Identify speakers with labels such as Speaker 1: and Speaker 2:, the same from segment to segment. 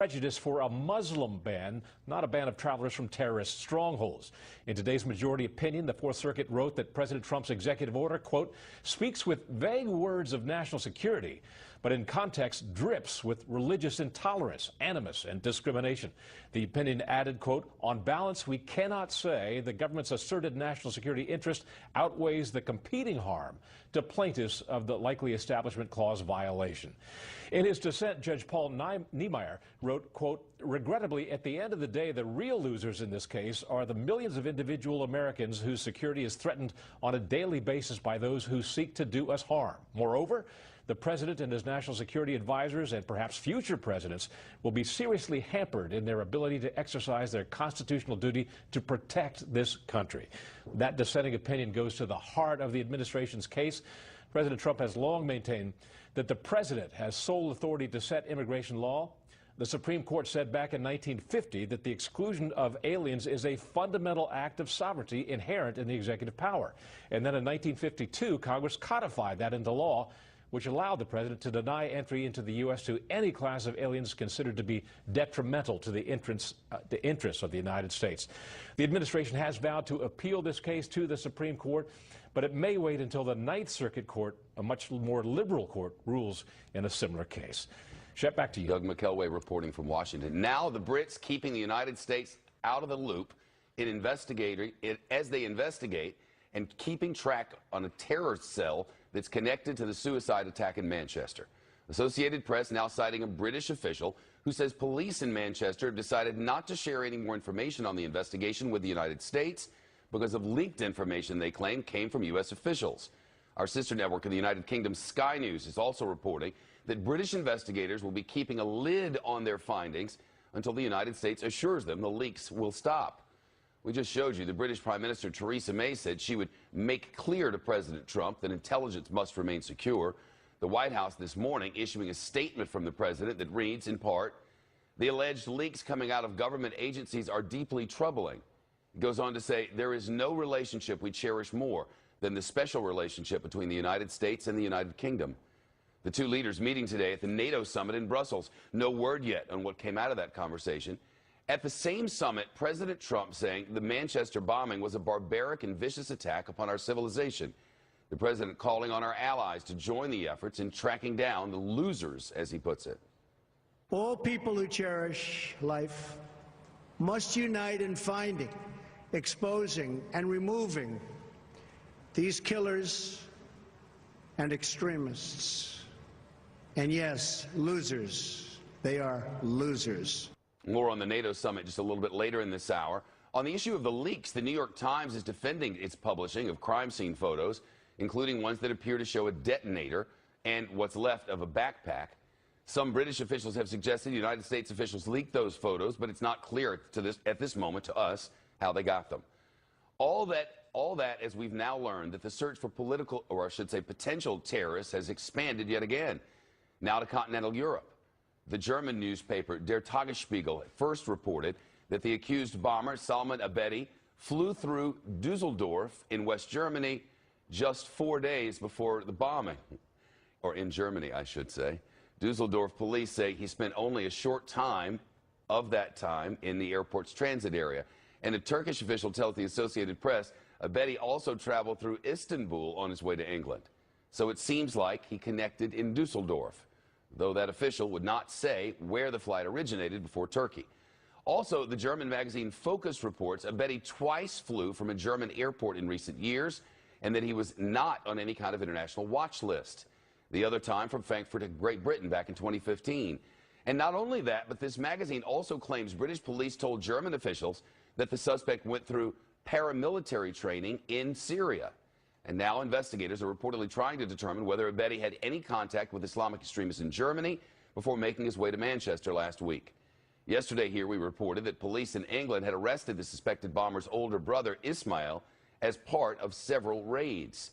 Speaker 1: Prejudice for a Muslim ban, not a ban of travelers from terrorist strongholds. In today's majority opinion, the Fourth Circuit wrote that President Trump's executive order, quote, speaks with vague words of national security, but in context drips with religious intolerance, animus, and discrimination. The opinion added, quote, on balance, we cannot say the government's asserted national security interest outweighs the competing harm to plaintiffs of the likely Establishment Clause violation. In his dissent, Judge Paul Niemeyer wrote, quote, regrettably, at the end of the day, the real losers in this case are the millions of individual Americans whose security is threatened on a daily basis by those who seek to do us harm. Moreover, the president and his national security advisors and perhaps future presidents will be seriously hampered in their ability to exercise their constitutional duty to protect this country. That dissenting opinion goes to the heart of the administration's case. President Trump has long maintained that the president has sole authority to set immigration law. The Supreme Court said back in 1950 that the exclusion of aliens is a fundamental act of sovereignty inherent in the executive power. And then in 1952, Congress codified that into law, which allowed the president to deny entry into the U.S. to any class of aliens considered to be detrimental to the interests of the United States. The administration has vowed to appeal this case to the Supreme Court, but it may wait until the Ninth Circuit Court, a much more liberal court, rules in a similar case. Shep, back to you.
Speaker 2: Doug McKelway reporting from Washington. Now the Brits keeping the United States out of the loop as they investigate and keeping track on a terror cell that's connected to the suicide attack in Manchester. Associated Press now citing a British official who says police in Manchester have decided not to share any more information on the investigation with the United States because of leaked information they claim came from U.S. officials. Our sister network in the United Kingdom, Sky News, is also reporting that British investigators will be keeping a lid on their findings until the United States assures them the leaks will stop. We just showed you the British Prime Minister Theresa May said she would make clear to President Trump that intelligence must remain secure. The White House this morning issuing a statement from the president that reads, in part, the alleged leaks coming out of government agencies are deeply troubling. It goes on to say, there is no relationship we cherish more than the special relationship between the United States and the United Kingdom. The two leaders meeting today at the NATO summit in Brussels. No word yet on what came out of that conversation. At the same summit, President Trump saying the Manchester bombing was a barbaric and vicious attack upon our civilization. The president calling on our allies to join the efforts in tracking down the losers, as he puts it.
Speaker 3: All people who cherish life must unite in finding, exposing, and removing these killers and extremists. And yes, losers. They are losers.
Speaker 2: More on the NATO summit just a little bit later in this hour. On the issue of the leaks, the New York Times is defending its publishing of crime scene photos, including ones that appear to show a detonator and what's left of a backpack. Some British officials have suggested United States officials leaked those photos, but it's not clear at this moment to us how they got them. All that, as we've now learned, that the search for political, or I should say potential terrorists has expanded yet again, now to continental Europe. The German newspaper Der Tagesspiegel first reported that the accused bomber, Salman Abedi, flew through Dusseldorf in West Germany just 4 days before the bombing. Or in Germany, I should say. Dusseldorf police say he spent only a short time of that time in the airport's transit area. And a Turkish official tells the Associated Press Abedi also traveled through Istanbul on his way to England. So it seems like he connected in Dusseldorf, though that official would not say where the flight originated before Turkey. Also, the German magazine Focus reports Abedi twice flew from a German airport in recent years and that he was not on any kind of international watch list. The other time from Frankfurt to Great Britain back in 2015. And not only that, but this magazine also claims British police told German officials that the suspect went through paramilitary training in Syria. And now investigators are reportedly trying to determine whether Abedi had any contact with Islamic extremists in Germany before making his way to Manchester last week. Yesterday here we reported that police in England had arrested the suspected bomber's older brother, Ismail, as part of several raids.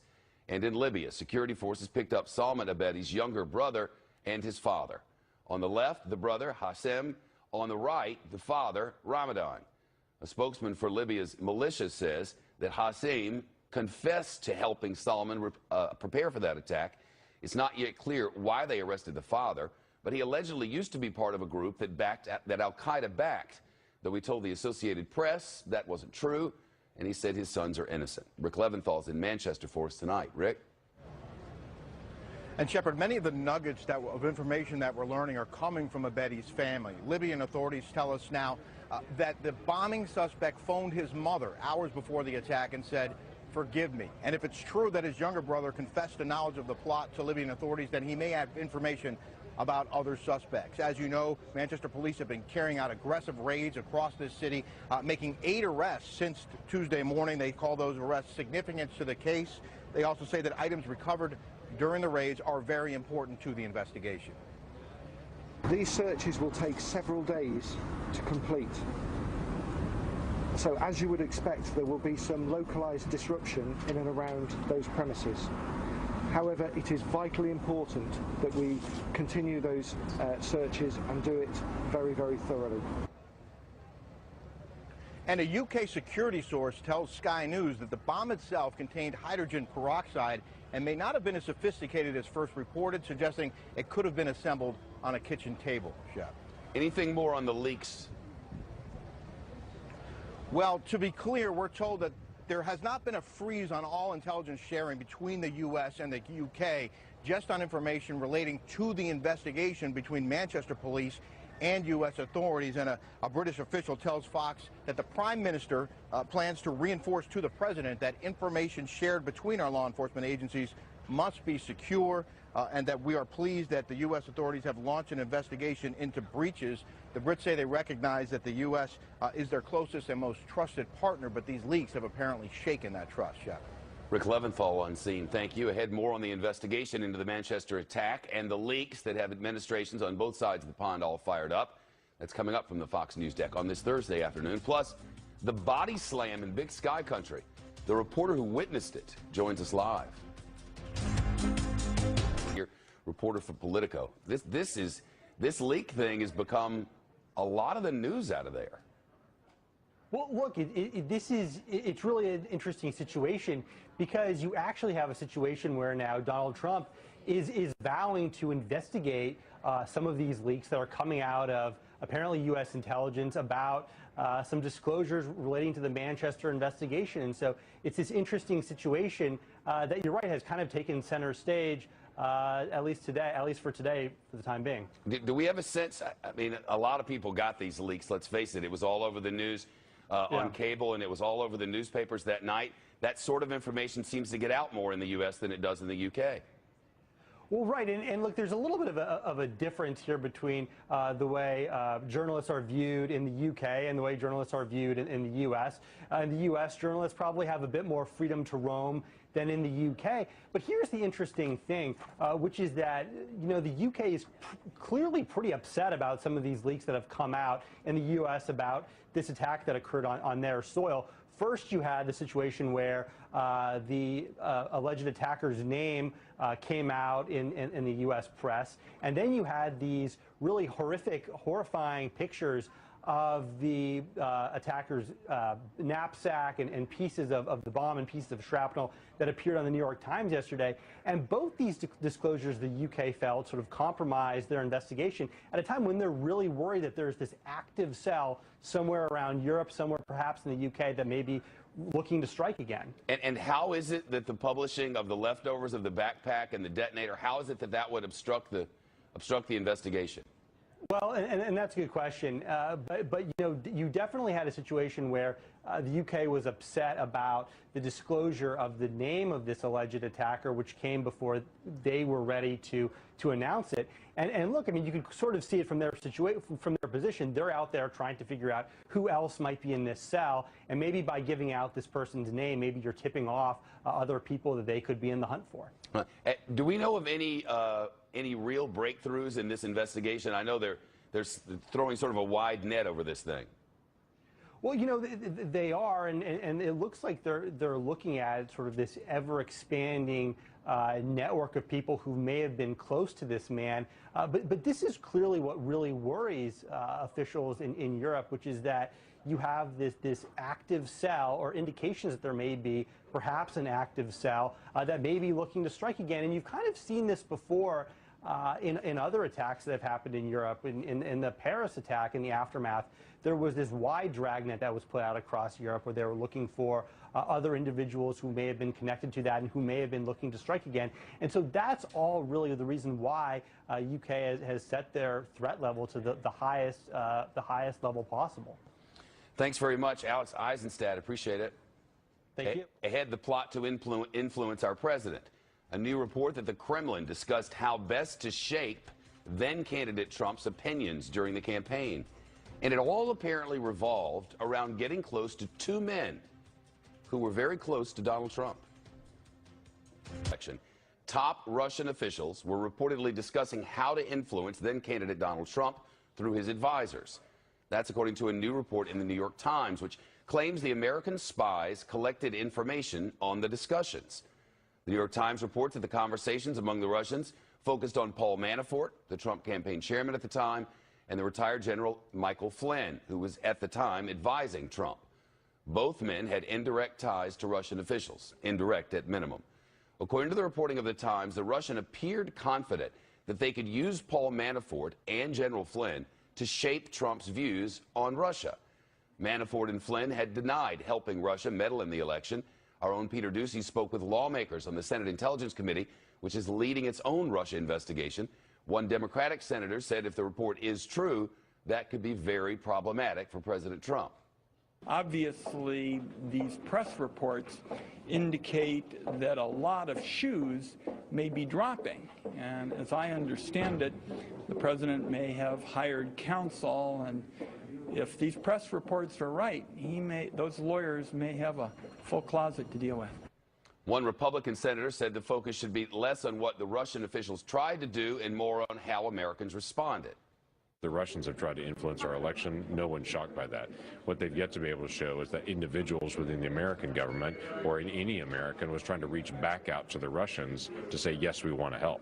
Speaker 2: And in Libya, security forces picked up Salman Abedi's younger brother and his father. On the left, the brother, Hassem. On the right, the father, Ramadan. A spokesman for Libya's militia says that Hassem confessed to helping Salman prepare for that attack. It's not yet clear why they arrested the father, but he allegedly used to be part of a group that Al-Qaeda backed. Though he told the Associated Press that wasn't true, and he said his sons are innocent. Rick Leventhal's in Manchester for us tonight. Rick?
Speaker 4: And Shepard, many of the nuggets of information that we're learning are coming from Abedi's family. Libyan authorities tell us now that the bombing suspect phoned his mother hours before the attack and said, "Forgive me." And if it's true that his younger brother confessed to knowledge of the plot to Libyan authorities, then he may have information about other suspects. As you know, Manchester police have been carrying out aggressive raids across this city, making 8 arrests since Tuesday morning. They call those arrests significant to the case. They also say that items recovered during the raids are very important to the investigation.
Speaker 5: These searches will take several days to complete. So as you would expect, there will be some localized disruption in and around those premises. However, it is vitally important that we continue those searches and do it very, very thoroughly.
Speaker 4: And a UK security source tells Sky News that the bomb itself contained hydrogen peroxide and may not have been as sophisticated as first reported, suggesting it could have been assembled on a kitchen table. Shep.
Speaker 2: Anything more on the leaks?
Speaker 4: Well, to be clear, we're told that there has not been a freeze on all intelligence sharing between the U.S. and the UK, just on information relating to the investigation between Manchester police and U.S. authorities. And a British official tells Fox that the Prime Minister plans to reinforce to the President that information shared between our law enforcement agencies must be secure, and that we are pleased that the U.S. authorities have launched an investigation into breaches. The Brits say they recognize that the U.S. Is their closest and most trusted partner, but these leaks have apparently shaken that trust. Shep.
Speaker 2: Rick Leventhal on scene. Thank you. Ahead, more on the investigation into the Manchester attack and the leaks that have administrations on both sides of the pond all fired up. That's coming up from the Fox News deck on this Thursday afternoon. Plus, the body slam in Big Sky Country. The reporter who witnessed it joins us live. Your reporter for Politico. This leak thing has become a lot of the news out of there.
Speaker 6: Well, look, it's really an interesting situation because you actually have a situation where now Donald Trump is vowing to investigate some of these leaks that are coming out of apparently U.S. intelligence about some disclosures relating to the Manchester investigation. And so it's this interesting situation that you're right has kind of taken center stage. At least for today, for the time being.
Speaker 2: Do we have a sense? I mean, a lot of people got these leaks. Let's face it. It was all over the news on cable, and it was all over the newspapers that night. That sort of information seems to get out more in the U.S. than it does in the U.K.
Speaker 6: Well, right, and look, there's a little bit of a difference here between the way journalists are viewed in the UK and the way journalists are viewed in the US. In the US, journalists probably have a bit more freedom to roam than in the UK. But here's the interesting thing, which is that, you know, the UK is clearly pretty upset about some of these leaks that have come out in the US about this attack that occurred on their soil. First, you had the situation where the alleged attacker's name came out in the U.S. press, and then you had these really horrifying pictures of the attacker's knapsack and pieces of the bomb and pieces of shrapnel that appeared on the New York Times yesterday. And both these disclosures the UK felt sort of compromised their investigation at a time when they're really worried that there's this active cell somewhere around Europe, somewhere perhaps in the UK, that may be looking to strike again. And
Speaker 2: how is it that the publishing of the leftovers of the backpack and the detonator, how is it that that would obstruct the investigation?
Speaker 6: Well, and that's a good question. But you know, you definitely had a situation where the UK was upset about the disclosure of the name of this alleged attacker, which came before they were ready to announce it. And look, I mean, you could sort of see it from their situation, from their position. They're out there trying to figure out who else might be in this cell, and maybe by giving out this person's name, maybe you're tipping off other people that they could be in the hunt for.
Speaker 2: Do we know of any real breakthroughs in this investigation? I know they're throwing sort of a wide net over this thing.
Speaker 6: Well, you know, they are, and it looks like they're looking at sort of this ever-expanding network of people who may have been close to this man. But this is clearly what really worries officials in Europe, which is that you have this active cell, or indications that there may be perhaps an active cell that may be looking to strike again. And you've kind of seen this before in other attacks that have happened in Europe. In the Paris attack, in the aftermath, there was this wide dragnet that was put out across Europe where they were looking for other individuals who may have been connected to that and who may have been looking to strike again. And so that's all really the reason why UK has set their threat level to the highest level possible.
Speaker 2: Thanks very much, Alex Eisenstadt. Appreciate it.
Speaker 6: Thank you.
Speaker 2: Ahead, the plot to influence our president. A new report that the Kremlin discussed how best to shape then-candidate Trump's opinions during the campaign. And it all apparently revolved around getting close to two men who were very close to Donald Trump. Top Russian officials were reportedly discussing how to influence then-candidate Donald Trump through his advisors. That's according to a new report in the New York Times, which claims the American spies collected information on the discussions. The New York Times reports that the conversations among the Russians focused on Paul Manafort, the Trump campaign chairman at the time, and the retired General Michael Flynn, who was at the time advising Trump. Both men had indirect ties to Russian officials, indirect at minimum. According to the reporting of the Times, the Russian appeared confident that they could use Paul Manafort and General Flynn to shape Trump's views on Russia. Manafort and Flynn had denied helping Russia meddle in the election. Our own Peter Doocy spoke with lawmakers on the Senate Intelligence Committee, which is leading its own Russia investigation. One Democratic senator said if the report is true, that could be very problematic for President Trump.
Speaker 7: Obviously, these press reports indicate that a lot of shoes may be dropping. And as I understand it, the president may have hired counsel, and if these press reports are right, those lawyers may have a full closet to deal with.
Speaker 2: One Republican senator said the focus should be less on what the Russian officials tried to do and more on how Americans responded.
Speaker 8: The Russians have tried to influence our election. No one's shocked by that. What they've yet to be able to show is that individuals within the American government or in any American was trying to reach back out to the Russians to say, yes, we want to help.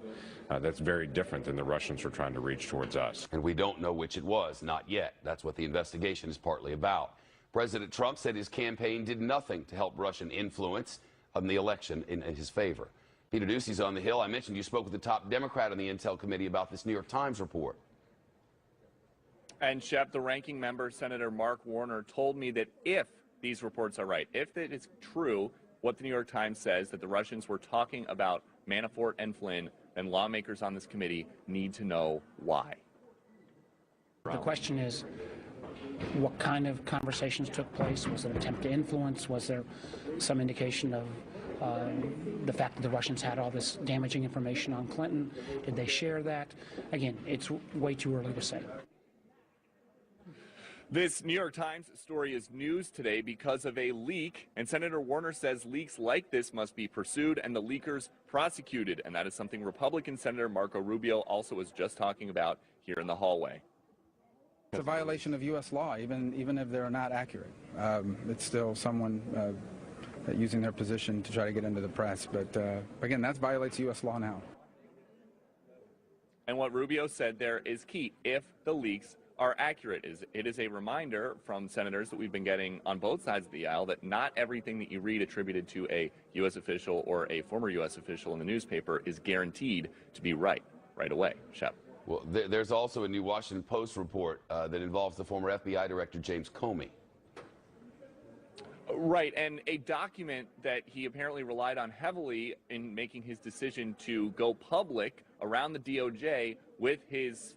Speaker 8: That's very different than the Russians were trying to reach towards us.
Speaker 2: And we don't know which it was, not yet. That's what the investigation is partly about. President Trump said his campaign did nothing to help Russian influence on the election in his favor. Peter Doocy's on the Hill. I mentioned you spoke with the top Democrat on the Intel Committee about this New York Times report.
Speaker 9: And, Shep, the ranking member, Senator Mark Warner, told me that if these reports are right, if it is true what the New York Times says, that the Russians were talking about Manafort and Flynn, then lawmakers on this committee need to know why.
Speaker 10: The question is, what kind of conversations took place? Was it an attempt to influence? Was there some indication of the fact that the Russians had all this damaging information on Clinton? Did they share that? Again, it's way too early to say.
Speaker 9: This New York Times story is news today because of a leak, and Senator Warner says leaks like this must be pursued and the leakers prosecuted, and that is something Republican Senator Marco Rubio also was just talking about here in the hallway.
Speaker 11: It's a violation of U.S. law, even if they're not accurate. It's still someone using their position to try to get into the press, but again, that violates U.S. law now.
Speaker 9: And what Rubio said there is key. If the leaks are accurate, it is a reminder from senators that we've been getting on both sides of the aisle that not everything that you read attributed to a U.S. official or a former U.S. official in the newspaper is guaranteed to be right away. Shep.
Speaker 2: Well, there's also a new Washington Post report that involves the former FBI director James Comey.
Speaker 9: Right, and a document that he apparently relied on heavily in making his decision to go public around the DOJ with his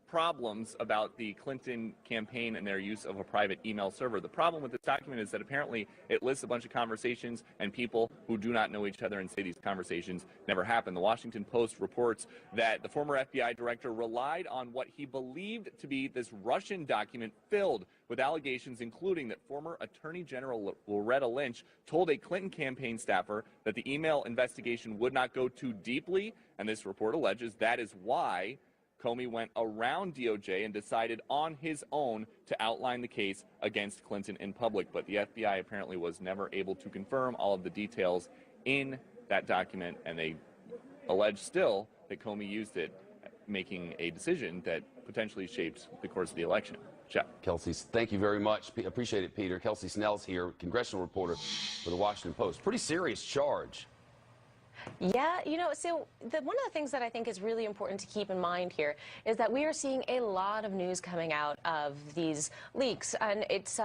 Speaker 9: problems about the Clinton campaign and their use of a private email server. The problem with this document is that apparently it lists a bunch of conversations and people who do not know each other and say these conversations never happened. The Washington Post reports that the former FBI director relied on what he believed to be this Russian document filled with allegations, including that former Attorney General Loretta Lynch told a Clinton campaign staffer that the email investigation would not go too deeply, and this report alleges that is why Comey went around DOJ and decided on his own to outline the case against Clinton in public. But the FBI apparently was never able to confirm all of the details in that document, and they allege still that Comey used it, making a decision that potentially shaped the course of the election. Jeff.
Speaker 2: Kelsey, thank you very much. Appreciate it, Peter. Kelsey Snell's here, congressional reporter for the Washington Post. Pretty serious charge.
Speaker 12: Yeah, so one of the things that I think is really important to keep in mind here is that we are seeing a lot of news coming out of these leaks, and it's,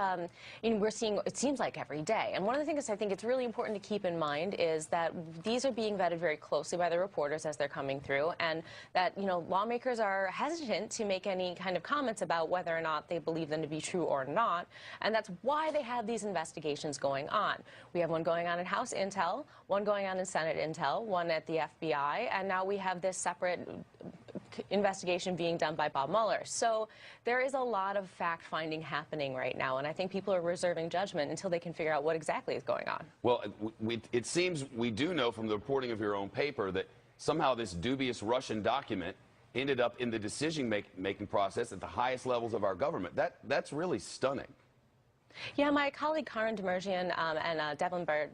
Speaker 12: we're seeing, it seems like every day. And one of the things I think it's really important to keep in mind is that these are being vetted very closely by the reporters as they're coming through, and that, lawmakers are hesitant to make any kind of comments about whether or not they believe them to be true or not, and that's why they have these investigations going on. We have one going on in House Intel, one going on in Senate Intel, one at the FBI, and now we have this separate investigation being done by Bob Mueller. So there is a lot of fact-finding happening right now, and I think people are reserving judgment until they can figure out what exactly is going on.
Speaker 2: Well, it seems we do know from the reporting of your own paper that somehow this dubious Russian document ended up in the decision-making process at the highest levels of our government. That's really stunning.
Speaker 12: Yeah, my colleague Karen Demerjian and Devlin Barrett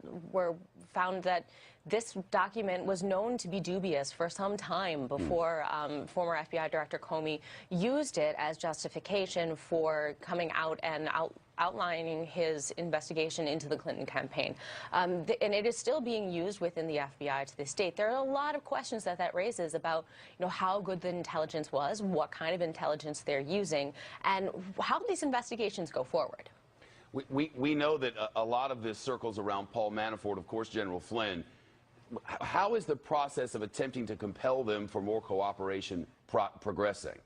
Speaker 12: found that this document was known to be dubious for some time before former FBI Director Comey used it as justification for coming out and outlining his investigation into the Clinton campaign. And it is still being used within the FBI to this date. There are a lot of questions that raises about, how good the intelligence was, what kind of intelligence they're using, and how these investigations go forward.
Speaker 2: We know that a lot of this circles around Paul Manafort, of course, General Flynn. How is the process of attempting to compel them for more cooperation progressing?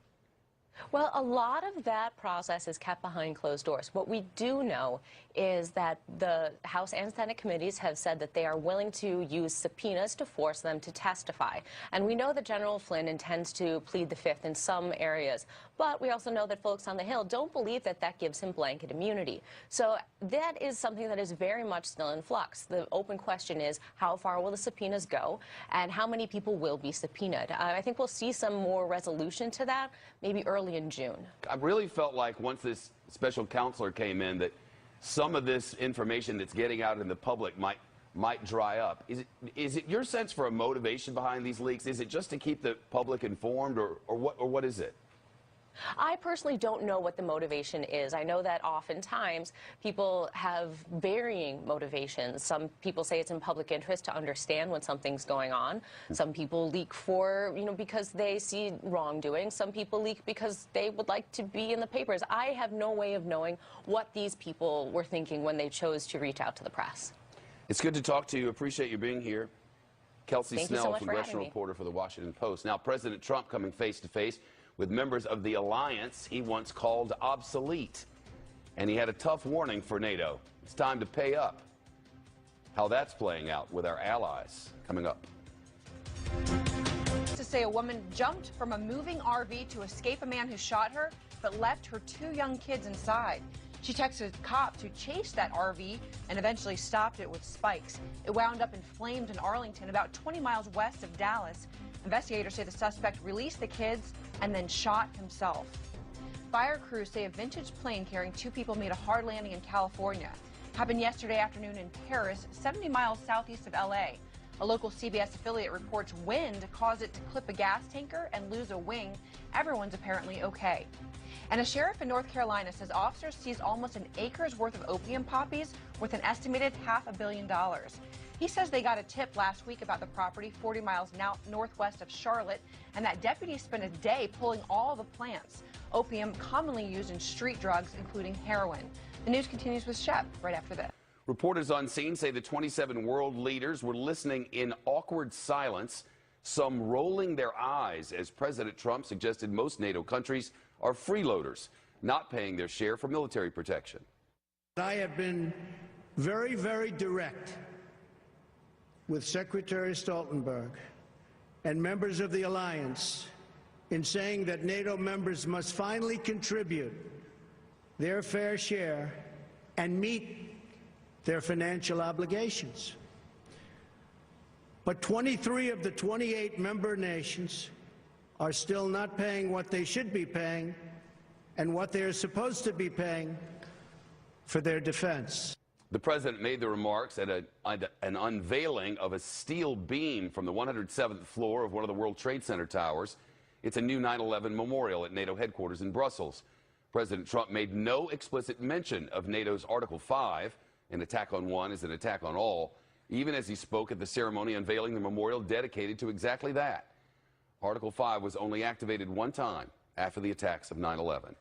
Speaker 12: Well, a lot of that process is kept behind closed doors. What we do know is that the House and Senate committees have said that they are willing to use subpoenas to force them to testify. And we know that General Flynn intends to plead the Fifth in some areas. But we also know that folks on the Hill don't believe that that gives him blanket immunity. So that is something that is very much still in flux. The open question is, how far will the subpoenas go, and how many people will be subpoenaed? I think we'll see some more resolution to that, maybe early in June.
Speaker 2: I really felt like once this special counselor came in that some of this information that's getting out in the public might dry up. Is it your sense for a motivation behind these leaks? Is it just to keep the public informed, or what is it?
Speaker 12: I personally don't know what the motivation is. I know that oftentimes people have varying motivations. Some people say it's in public interest to understand when something's going on. Some people leak because they see wrongdoing. Some people leak because they would like to be in the papers. I have no way of knowing what these people were thinking when they chose to reach out to the press.
Speaker 2: It's good to talk to you. Appreciate you being here. Kelsey
Speaker 12: Thank you so
Speaker 2: Snell,
Speaker 12: much for
Speaker 2: congressional reporter for the Washington Post. Now, President Trump coming face-to-face with members of the alliance he once called obsolete. And he had a tough warning for NATO. It's time to pay up. How that's playing out with our allies coming up.
Speaker 13: To say a woman jumped from a moving RV to escape a man who shot her, but left her 2 young kids inside. She texted cops who chased that RV and eventually stopped it with spikes. It wound up in flames in Arlington, about 20 miles west of Dallas. Investigators say the suspect released the kids and then shot himself. Fire crews say a vintage plane carrying 2 people made a hard landing in California. Happened yesterday afternoon in Paris, 70 miles southeast of LA. A local CBS affiliate reports wind caused it to clip a gas tanker and lose a wing. Everyone's apparently okay. And a sheriff in North Carolina says officers seized almost an acre's worth of opium poppies worth an estimated $500 million. He says they got a tip last week about the property 40 miles northwest of Charlotte, and that deputies spent a day pulling all the plants. Opium commonly used in street drugs, including heroin. The news continues with Shep right after this.
Speaker 2: Reporters on scene say the 27 world leaders were listening in awkward silence, some rolling their eyes as President Trump suggested most NATO countries are freeloaders, not paying their share for military protection.
Speaker 3: I have been very, very direct with Secretary Stoltenberg and members of the alliance in saying that NATO members must finally contribute their fair share and meet their financial obligations. But 23 of the 28 member nations are still not paying what they should be paying and what they are supposed to be paying for their defense.
Speaker 2: The president made the remarks at an unveiling of a steel beam from the 107th floor of one of the World Trade Center towers. It's a new 9/11 memorial at NATO headquarters in Brussels. President Trump made no explicit mention of NATO's Article 5, an attack on one is an attack on all, even as he spoke at the ceremony unveiling the memorial dedicated to exactly that. Article 5 was only activated one time after the attacks of 9/11.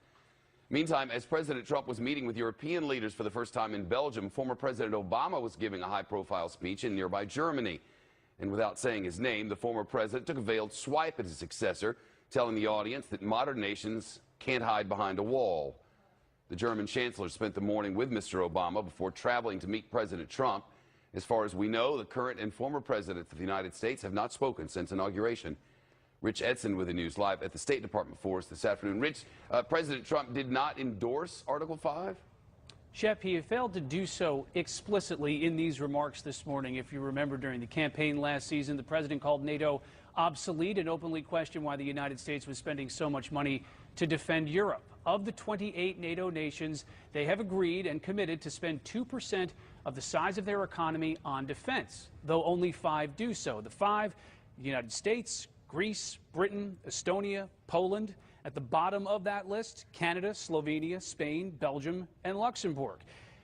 Speaker 2: Meantime, as President Trump was meeting with European leaders for the first time in Belgium, former President Obama was giving a high-profile speech in nearby Germany. And without saying his name, the former president took a veiled swipe at his successor, telling the audience that modern nations can't hide behind a wall. The German chancellor spent the morning with Mr. Obama before traveling to meet President Trump. As far as we know, the current and former presidents of the United States have not spoken since inauguration. Rich Edson with the news live at the State Department for us this afternoon. Rich, President Trump did not endorse Article 5?
Speaker 14: Shep, he failed to do so explicitly in these remarks this morning. If you remember, during the campaign last season, the president called NATO obsolete and openly questioned why the United States was spending so much money to defend Europe. Of the 28 NATO nations, they have agreed and committed to spend 2% of the size of their economy on defense, though only 5 do so. The 5, the United States, Greece, Britain, Estonia, Poland. At the bottom of that list, Canada, Slovenia, Spain, Belgium, and Luxembourg.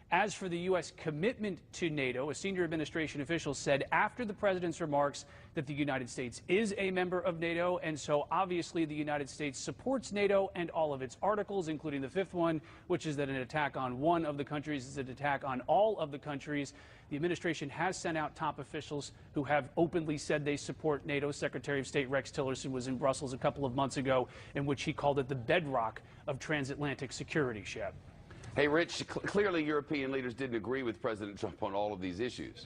Speaker 14: As for the U.S. commitment to NATO, a senior administration official said after the president's remarks that the United States is a member of NATO, and so obviously the United States supports NATO and all of its articles, including the 5th one, which is that an attack on one of the countries is an attack on all of the countries. The administration has sent out top officials who have openly said they support NATO. Secretary of State Rex Tillerson was in Brussels a couple of months ago, in which he called it the bedrock of transatlantic security, Shep.
Speaker 2: Hey, Rich, clearly European leaders didn't agree with President Trump on all of these issues.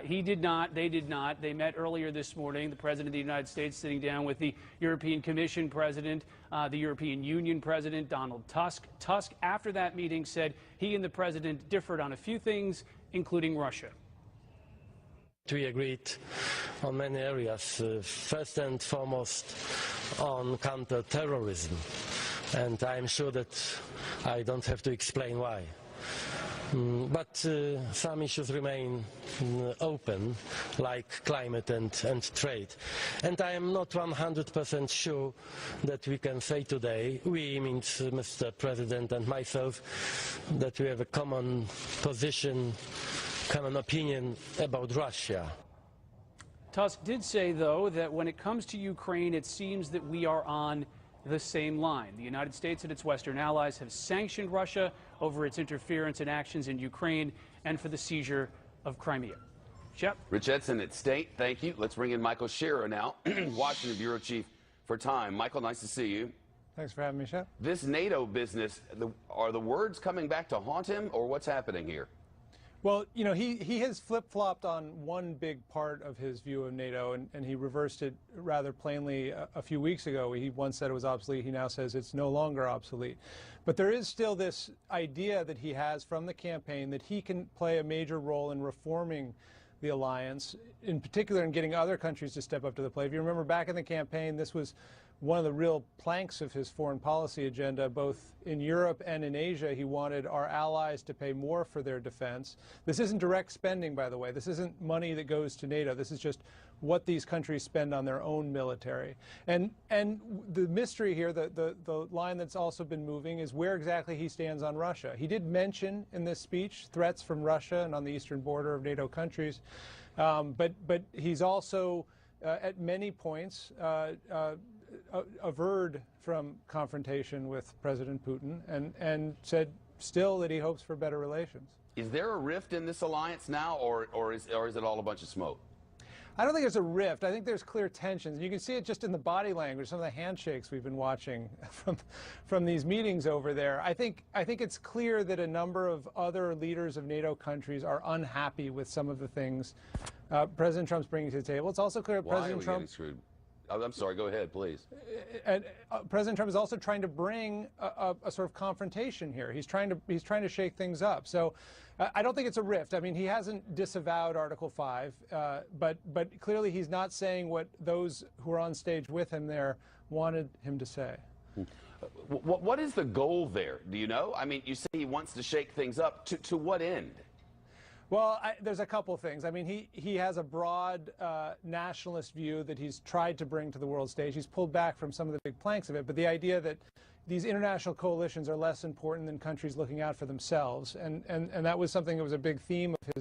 Speaker 14: He did not. They did not. They met earlier this morning. The President of the United States sitting down with the European Commission President, the European Union President, Donald Tusk. Tusk, after that meeting, said he and the President differed on a few things, including Russia.
Speaker 15: We agreed on many areas, first and foremost on counter-terrorism. And I'm sure that I don't have to explain why. But some issues remain open, like climate and trade. And I am not 100% sure that we can say today, we means Mr. President and myself, that we have a common position, common opinion about Russia.
Speaker 14: Tusk did say, though, that when it comes to Ukraine, it seems that we are on the same line. The United States and its Western allies have sanctioned Russia over its interference in actions in Ukraine and for the seizure of Crimea. Shep?
Speaker 2: Rich Edson at State, thank you. Let's bring in Michael Shearer now, Washington Bureau Chief for Time. Michael, nice to see you.
Speaker 16: Thanks for having me, Shep.
Speaker 2: This NATO business, are the words coming back to haunt him, or what's happening here?
Speaker 16: Well, you know, he has flip-flopped on one big part of his view of NATO, and he reversed it rather plainly a few weeks ago. He once said it was obsolete. He now says it's no longer obsolete. But there is still this idea that he has from the campaign that he can play a major role in reforming the alliance, in particular in getting other countries to step up to the plate. If you remember back in the campaign, this was one of the real planks of his foreign policy agenda, both in Europe and in Asia. He wanted our allies to pay more for their defense. This isn't direct spending, by the way. This isn't money that goes to NATO. This is just what these countries spend on their own military. And the mystery here, the line that's also been moving, is where exactly he stands on Russia. He did mention in this speech threats from Russia and on the eastern border of NATO countries, but he's also at many points averred from confrontation with President Putin and said still that he hopes for better relations.
Speaker 2: Is there a rift in this alliance now, or is it all a bunch of smoke?
Speaker 16: I don't think there's a rift. I think there's clear tensions. You can see it just in the body language, some of the handshakes we've been watching from these meetings over there. I think it's clear that a number of other leaders of NATO countries are unhappy with some of the things President Trump's bringing to the table. It's also clear that President Trump...
Speaker 2: Getting screwed? I'm sorry, go ahead, please.
Speaker 16: President Trump is also trying to bring a sort of confrontation here. He's trying to shake things up. So I don't think it's a rift. I mean, he hasn't disavowed Article 5, but clearly he's not saying what those who are on stage with him there wanted him to say.
Speaker 2: What is the goal there? Do you know? I mean, you say he wants to shake things up. To what end?
Speaker 16: Well, there's a couple things. I mean, he has a broad nationalist view that he's tried to bring to the world stage. He's pulled back from some of the big planks of it, but the idea that these international coalitions are less important than countries looking out for themselves, and that was something that was a big theme of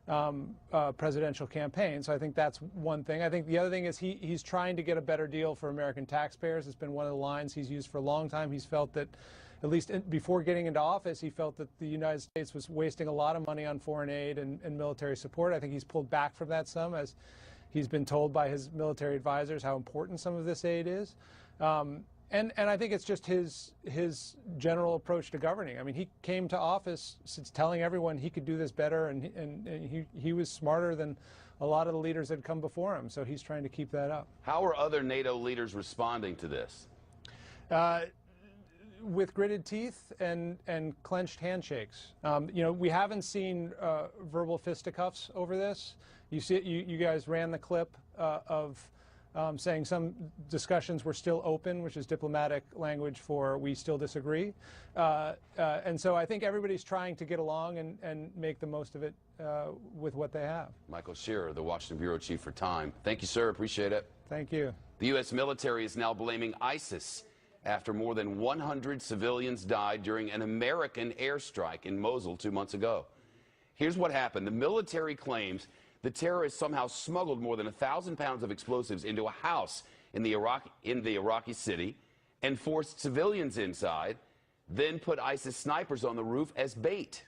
Speaker 16: presidential campaign. So I think that's one thing. I think the other thing is he's trying to get a better deal for American taxpayers. It's been one of the lines he's used for a long time. He's felt that, at least before getting into office, he felt that the United States was wasting a lot of money on foreign aid and military support. I think he's pulled back from that some, as he's been told by his military advisors how important some of this aid is. And I think it's just his general approach to governing. I mean, he came to office telling everyone he could do this better, and he was smarter than a lot of the leaders that had come before him. So he's trying to keep that up.
Speaker 2: How are other NATO leaders responding to this?
Speaker 16: With gritted teeth and clenched handshakes. You know, we haven't seen verbal fisticuffs over this. You guys ran the clip of saying some discussions were still open, which is diplomatic language for we still disagree. And so I think everybody's trying to get along and make the most of it with what they have.
Speaker 2: Michael Shearer, the Washington Bureau Chief for Time. Thank you, sir. Appreciate it.
Speaker 16: Thank you.
Speaker 2: The U.S. military is now blaming ISIS after more than 100 civilians died during an American airstrike in Mosul 2 months ago. Here's what happened. The military claims the terrorists somehow smuggled more than 1,000 pounds of explosives into a house in the Iraqi city and forced civilians inside, then put ISIS snipers on the roof as bait.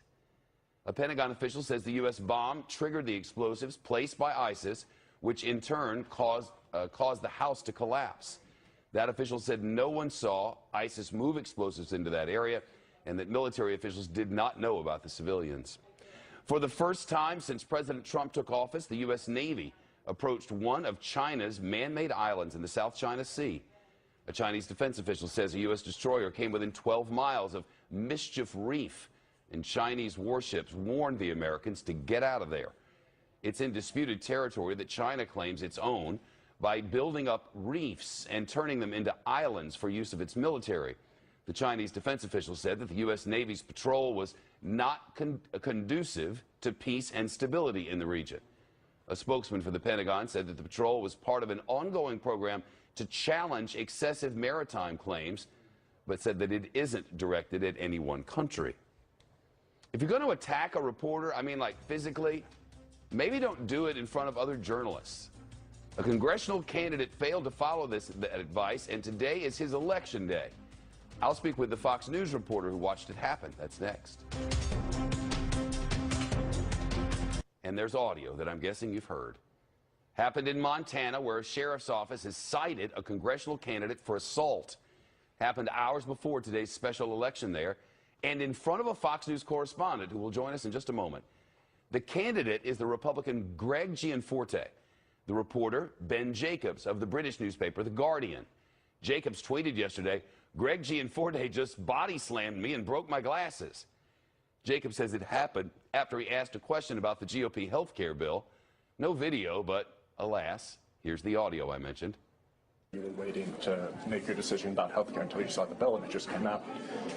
Speaker 2: A Pentagon official says the U.S. bomb triggered the explosives placed by ISIS, which in turn caused the house to collapse. That official said no one saw ISIS move explosives into that area and that military officials did not know about the civilians. For the first time since President Trump took office, the U.S. Navy approached one of China's man-made islands in the South China Sea. A Chinese defense official says a U.S. destroyer came within 12 miles of Mischief Reef, and Chinese warships warned the Americans to get out of there. It's in disputed territory that China claims its own by building up reefs and turning them into islands for use of its military. The Chinese defense official said that the U.S. Navy's patrol was not conducive to peace and stability in the region. A spokesman for the Pentagon said that the patrol was part of an ongoing program to challenge excessive maritime claims, but said that it isn't directed at any one country. If you're going to attack a reporter, I mean, like physically, maybe don't do it in front of other journalists. A congressional candidate failed to follow that advice, and today is his election day. I'll speak with the Fox News reporter who watched it happen. That's next. And there's audio that I'm guessing you've heard. Happened in Montana, where a sheriff's office has cited a congressional candidate for assault. Happened hours before today's special election there, and in front of a Fox News correspondent who will join us in just a moment. The candidate is the Republican Greg Gianforte. The reporter, Ben Jacobs, of the British newspaper The Guardian. Jacobs tweeted yesterday, "Greg Gianforte just body slammed me and broke my glasses." Jacobs says it happened after he asked a question about the GOP health care bill. No video, but alas, here's the audio I mentioned.
Speaker 17: You were waiting to make your decision about health care until you saw the bill and it just came out.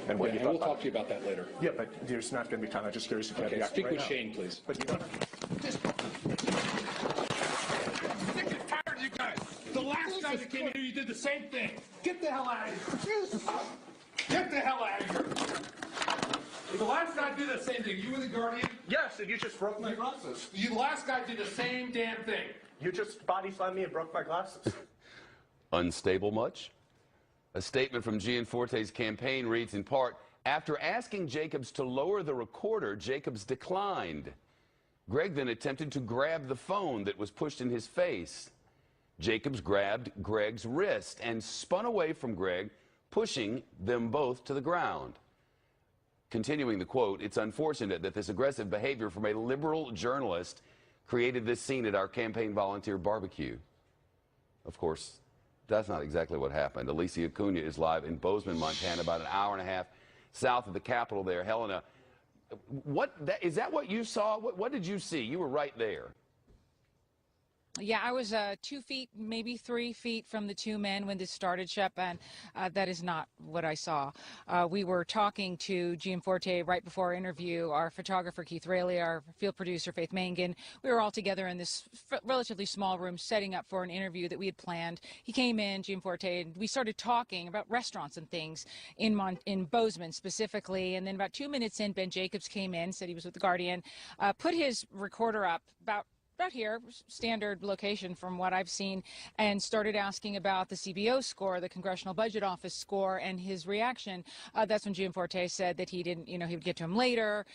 Speaker 17: And what
Speaker 18: we'll talk to you about that later.
Speaker 17: Yeah, but there's not going to be time. I'm just curious if you have the
Speaker 18: speak
Speaker 17: right
Speaker 18: with
Speaker 17: now.
Speaker 18: Shane, please.
Speaker 17: But you don't.
Speaker 19: You guys. The last guy that came in here, you did the same thing. Get the hell out of here. Get the hell out of here. The last guy did the same thing. You were the Guardian?
Speaker 17: Yes, and you just broke my glasses.
Speaker 19: The last guy did the same damn thing.
Speaker 17: You just body slammed me and broke my glasses.
Speaker 2: Unstable much? A statement from Gianforte's campaign reads in part, after asking Jacobs to lower the recorder, Jacobs declined. Greg then attempted to grab the phone that was pushed in his face. Jacobs grabbed Greg's wrist and spun away from Greg, pushing them both to the ground. Continuing the quote, it's unfortunate that this aggressive behavior from a liberal journalist created this scene at our campaign volunteer barbecue. Of course, that's not exactly what happened. Alicia Acuna is live in Bozeman, Montana, about an hour and a half south of the Capitol there. Helena, is that what you saw? What did you see? You were right there.
Speaker 18: Yeah, I was 2 feet, maybe 3 feet from the two men when this started, Shep, and that is not what I saw. We were talking to Gianforte right before our interview, our photographer Keith Raley, our field producer Faith Mangan. We were all together in this relatively small room setting up for an interview that we had planned. He came in, Gianforte, and we started talking about restaurants and things in Bozeman specifically. And then about 2 minutes in, Ben Jacobs came in, said he was with the Guardian, put his recorder up about here, standard location from what I've seen, and started asking about the CBO score, the Congressional Budget Office score, and his reaction. That's when Gianforte said that he didn't, he would get to him later.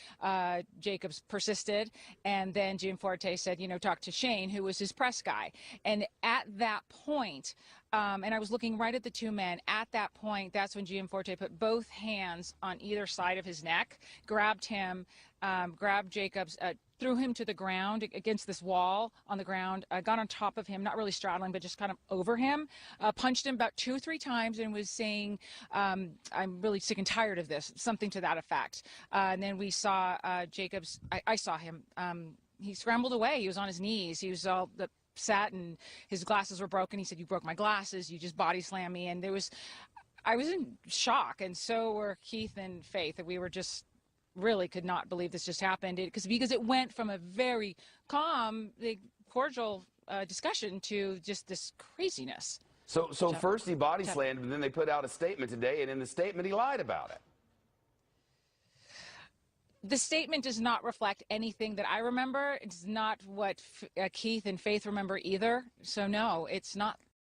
Speaker 18: Jacobs persisted, and then Gianforte said, talk to Shane, who was his press guy. And at that point, and I was looking right at the two men. At that point, that's when Gianforte put both hands on either side of his neck, grabbed him, grabbed Jacobs, threw him to the ground against this wall on the ground, got on top of him, not really straddling, but just kind of over him, punched him about 2 or 3 times and was saying, I'm really sick and tired of this, something to that effect. And then we saw Jacobs, I saw him, he scrambled away. He was on his knees. He was all upset and his glasses were broken. He said, "You broke my glasses, you just body slammed me." And I was in shock, and so were Keith and Faith, and we were just really could not believe this just happened because it went from a very calm, cordial discussion to just this craziness.
Speaker 2: So first he body slammed, and then they put out a statement today, and in the statement he lied about it.
Speaker 18: The statement does not reflect anything that I remember. It's not what Keith and Faith remember either. So no, it's not